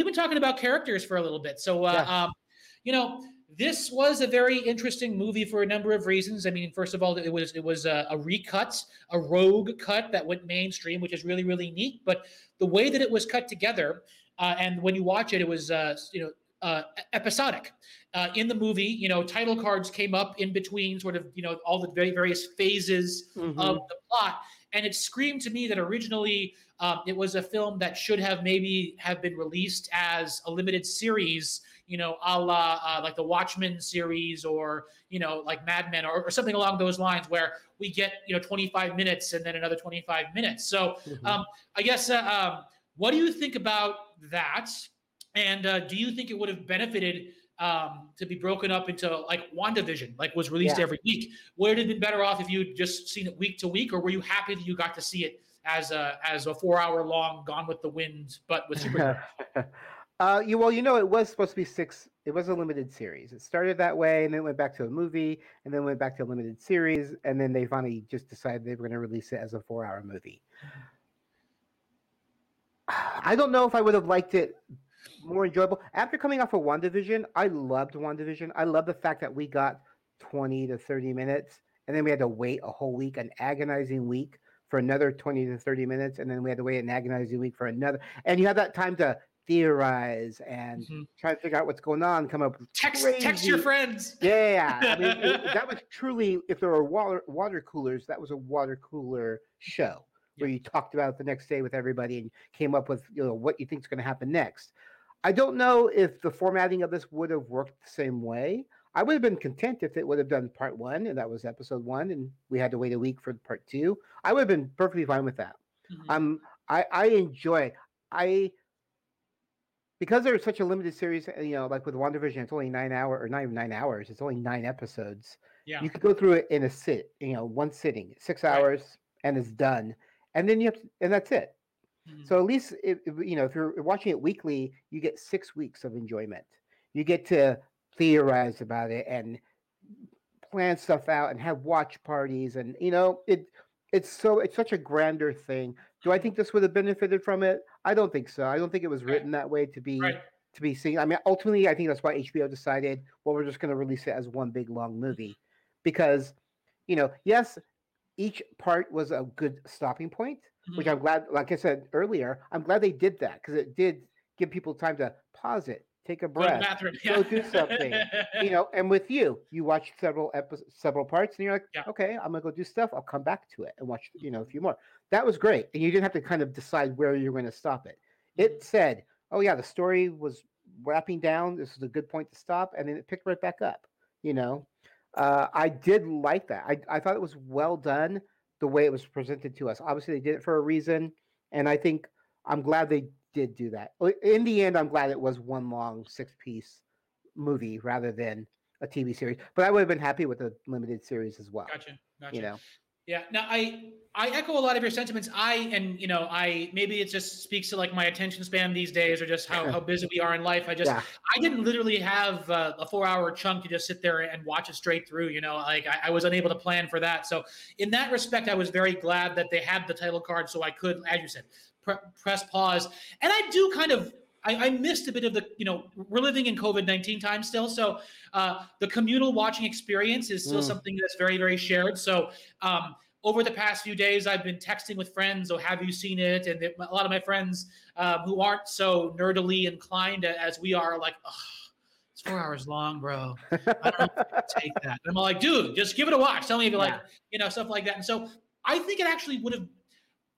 been talking about characters for a little bit. So, this was a very interesting movie for a number of reasons. I mean, first of all, it was a recut, a rogue cut that went mainstream, which is really, really neat. But the way that it was cut together, and when you watch it, it was episodic. In the movie, title cards came up in between sort of, all the very various phases of the plot. And it screamed to me that originally it was a film that should have maybe have been released as a limited series, a la like the Watchmen series or, like Mad Men or something along those lines where we get, 25 minutes and then another 25 minutes. So I guess what do you think about that? And do you think it would have benefited to be broken up into like WandaVision, like was released every week? Would it have been better off if you'd just seen it week to week, or were you happy that you got to see it as a 4-hour long Gone with the Wind, but with superheroes? It was supposed to be 6. It was a limited series. It started that way, and then went back to a movie, and then went back to a limited series, and then they finally just decided they were going to release it as a 4-hour movie. I don't know if I would have liked it more enjoyable. After coming off of WandaVision, I loved WandaVision. I love the fact that we got 20 to 30 minutes, and then we had to wait a whole week, an agonizing week, for another 20 to 30 minutes, and then we had to wait an agonizing week for another. And you have that time to theorize and try to figure out what's going on, come up with text your friends. Yeah. I mean, that was truly, if there were water coolers, that was a water cooler show where you talked about it the next day with everybody and came up with what you think is going to happen next. I don't know if the formatting of this would have worked the same way. I would have been content if it would have done part 1, and that was episode 1, and we had to wait a week for part 2. I would have been perfectly fine with that. I enjoy it. Because there's such a limited series, like with WandaVision, it's only 9 hours, or not even 9 hours. It's only 9 episodes. Yeah. You could go through it in a one sitting, 6 hours, and it's done. And then and that's it. So at least if you're watching it weekly, you get 6 weeks of enjoyment. You get to theorize about it and plan stuff out and have watch parties, and it's such a grander thing. Do I think this would have benefited from it? I don't think so. I don't think it was written that way to be seen. I mean, ultimately, I think that's why HBO decided, well, we're just going to release it as one big long movie, because yes, each part was a good stopping point, which I'm glad, like I said earlier, I'm glad they did that, because it did give people time to pause it, take a breath, go do something, and with you watch several parts, and you're like, okay, I'm going to go do stuff. I'll come back to it and watch, a few more. That was great. And you didn't have to kind of decide where you're going to stop it. It said, oh yeah, the story was wrapping down. This is a good point to stop. And then it picked right back up, I did like that. I thought it was well done the way it was presented to us. Obviously, they did it for a reason, and I think I'm glad they did do that. In the end, I'm glad it was one long 6-piece movie rather than a TV series. But I would have been happy with a limited series as well. Gotcha. Yeah. Now I echo a lot of your sentiments. Maybe it just speaks to like my attention span these days, or just how busy we are in life. I didn't literally have a 4-hour chunk to just sit there and watch it straight through. I was unable to plan for that. So in that respect, I was very glad that they had the title card, so I could, as you said, press pause. And I do kind of. I missed a bit of the, we're living in COVID-19 time still. So the communal watching experience is still something that's very, very shared. So over the past few days, I've been texting with friends, oh, have you seen it? And a lot of my friends who aren't so nerdily inclined as we are, like, oh, it's 4 hours long, bro. I don't know if I can take that. And I'm like, dude, just give it a watch. Tell me if you like, stuff like that. And so I think it actually would have,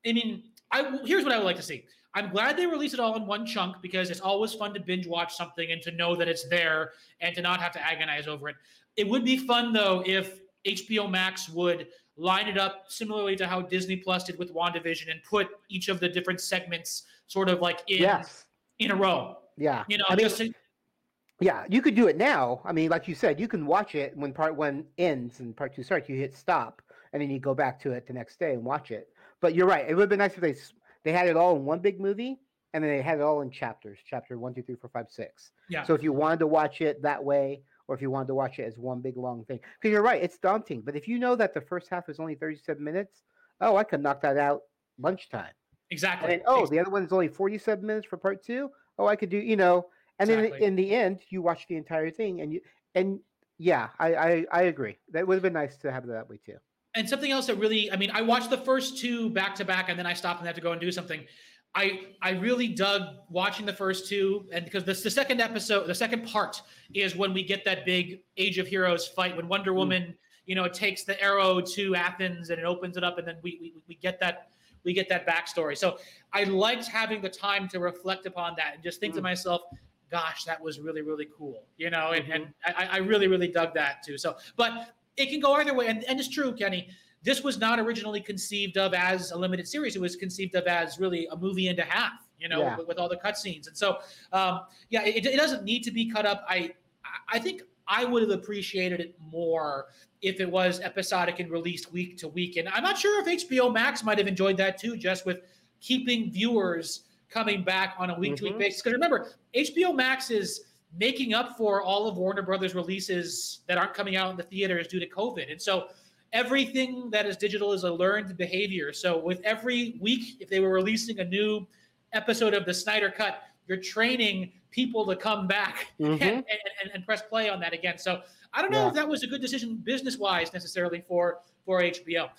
here's what I would like to see. I'm glad they released it all in one chunk, because it's always fun to binge watch something and to know that it's there and to not have to agonize over it. It would be fun, though, if HBOMax would line it up similarly to how Disney Plus did with WandaVision and put each of the different segments sort of like in a row. Yeah. Yeah, you could do it now. I mean, like you said, you can watch it when part 1 ends and part 2 starts. You hit stop, and then you go back to it the next day and watch it. But you're right. It would have been nice if they had it all in one big movie, and then they had it all in chapters, chapter 1, 2, 3, 4, 5, 6. Yeah. So if you wanted to watch it that way, or if you wanted to watch it as one big long thing, because you're right, it's daunting. But if you know that the first half is only 37 minutes, I could knock that out lunchtime. Exactly. And then, the other one is only 47 minutes for part 2. oh, I could do, and then in the end, you watch the entire thing, and yeah, I agree. That would have been nice to have it that way too. And something else that really, I mean, I watched the first two back to back, and then I stopped and had to go and do something. I really dug watching the first two, and because the second episode, the second part is when we get that big Age of Heroes fight when Wonder Woman, takes the arrow to Athens and it opens it up, and then we get that backstory. So I liked having the time to reflect upon that and just think to myself, gosh, that was really, really cool, and I really, really dug that too. So, but it can go either way, and it's true, Kenny. This was not originally conceived of as a limited series. It was conceived of as really a movie and a half, with all the cutscenes. And so, it doesn't need to be cut up. I think I would have appreciated it more if it was episodic and released week to week. And I'm not sure if HBOMax might have enjoyed that too, just with keeping viewers coming back on a week-to-week basis. Because remember, HBOMax is making up for all of Warner Brothers releases that aren't coming out in the theaters due to COVID. And so everything that is digital is a learned behavior. So with every week, if they were releasing a new episode of the Snyder Cut, you're training people to come back and press play on that again. So I don't know if that was a good decision business-wise necessarily for HBO.